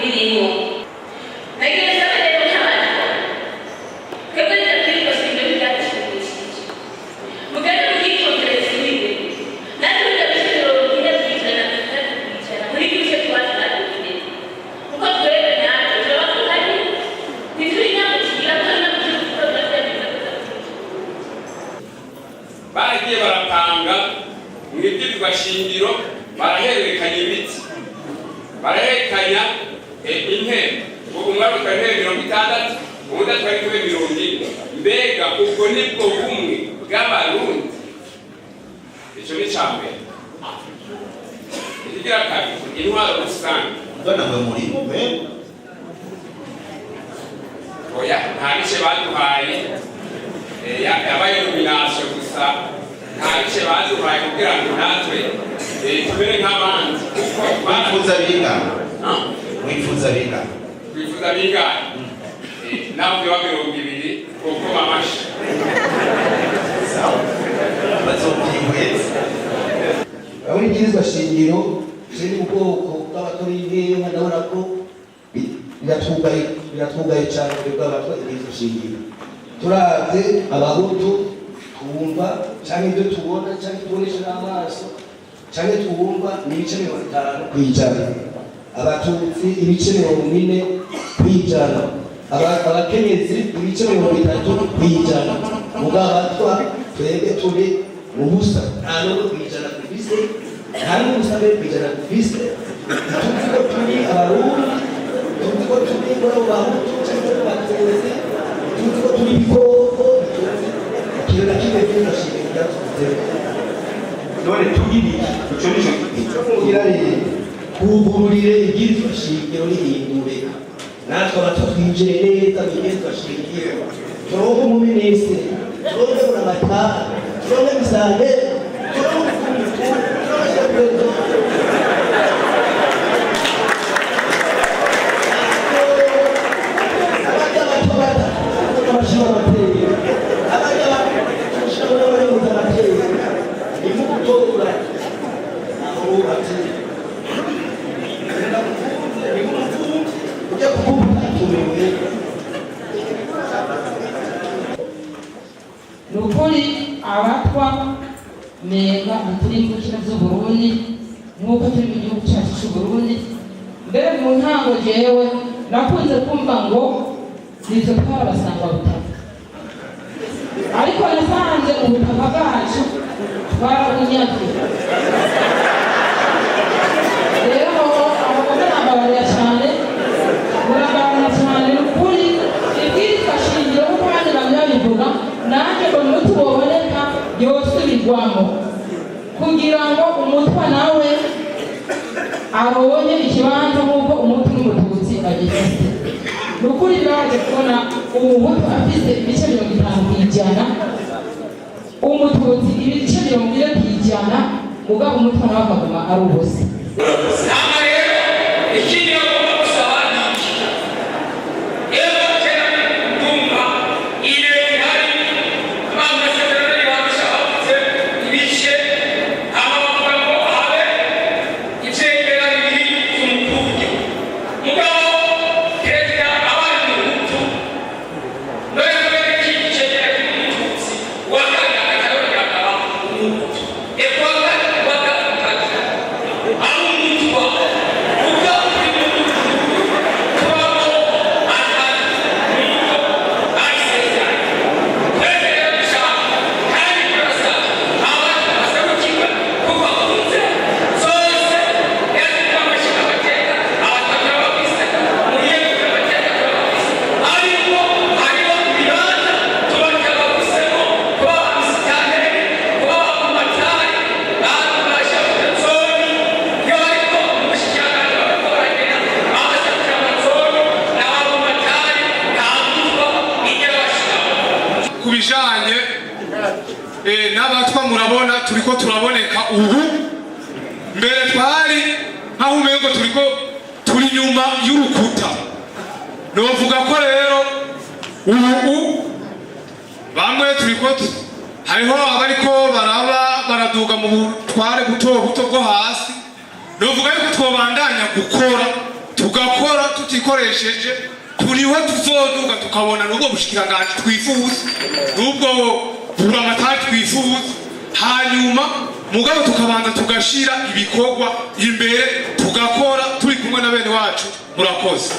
birimo ntegereza rero cyane twebwe tugiye gusiga byashimishije mugari mugikongereza ibindi natwe ndabishiro bigira byizana kwicara muri byose twatangiriye kuko twebwe natwe turaba kandi ntituri nyamukigira kandi baragiye barapanga mw'ibyitwa shingiro barahererekanya ibiti barahererekanya intebe ubu umwari utwara intebe 60 ubundi atwara intebe 70 mbega ubwo nibwo bumwe bw'abarundi icyo ni cyambere ikigira kabiri intwaro rusange bwana mwe muri oya nta bice baduhaye yabaye nomination gusa nta bice baduhaye kugira ngo natwe tubere nk'abandi mwifuza bingana wifuza bingana nawe byo 200 kuko mamashi bazobwihweza aburi byirizwa shingiro ziri mu bwoko bw'abatorinde ndabona ko biratwugaye cyane bw'abatwa ibyirizwa shingiro turaze abahutu twumva cyangwa ibyo tubona cyangwa tubonesha n'amaso cyangwa twumva n'ibice 50 kwijana abatutsi ibice 40 kwijana abakenyezi ibice 30 kwijana mugabatwa twebwe turi mu busa nta n'ubwo kwijana dufise nta n'ubusa mbere kwijana dufise tuzi ko turi abarundi tuzi ko turi muri abo bahutu cyangwa abatutsi tuzi ko turi ibikoko ikintu na kimwe by'inashimwe byatuze none tugiri icyo nicyo kugira rero kuvururire ibyirizwa shingiro n'ihindure natwe abatwinjire neza mu byirizwa shingiro turonke umuminisitiri turonke buramatari turonke misange turonke umukuru turonke perezida abajya bato bata abashima bateye abajya bashobora bari mu zabateye imugutora aho ati ujya kuvuga atumiwe nukuri abatwa menga ntituri mu kino z'Uburundi nk'uko turi mu gihugu cyacu cy'Uburundi mbere mu ntango jewe nakunze kumva ngo nizo twabasanga butaka ariko nasanze ubutaka bwacu twarabunyazwe rero abagore nababarira cyane murabarira cyane ukuri ibwirizwa shingiro kuko abandi babivuga nanjye ngo umuti woboneka yosubirwamo kugira ngo umutwa nawe aronye ikibanza nk'uko umuti n'umututsi agifite ni ukuri biraje kubona umuhutu afite ibice 50 kwijana umututsi ibice 40 kwijana mugabo umutwa nawe akaguma ari ubusa nama rero ikindi bagomba gusaba ni iki rero kera ndumva ile ihari amasezerano y'abasha bavuze ibice abavuga ngo habe ibyegera bibiri z'umuturage mugabo perezida abaye umuhutu none kubera iki icyegera cy'umututsi wakanga akarori akaba umuhutu kubijanye n'abatwa murabona turiko turaboneka ubu mbere twari nkaho umengo turi nyuma y'urukuta novuga ko rero ubu bamwe turiko hariho abariko baraduga mu butware buto buto bwo hasi novuga yuko twobandanya gukora tugakora tutikoresheje, turiho tuzoduga tukabona n'ubwo bushikiranganji twifuza n'ubwo buramatari twifuza, hanyuma mugabo tukabanza tugashira ibikorwa imbere, tugakora turi kumwe na bene wacu. Murakoze.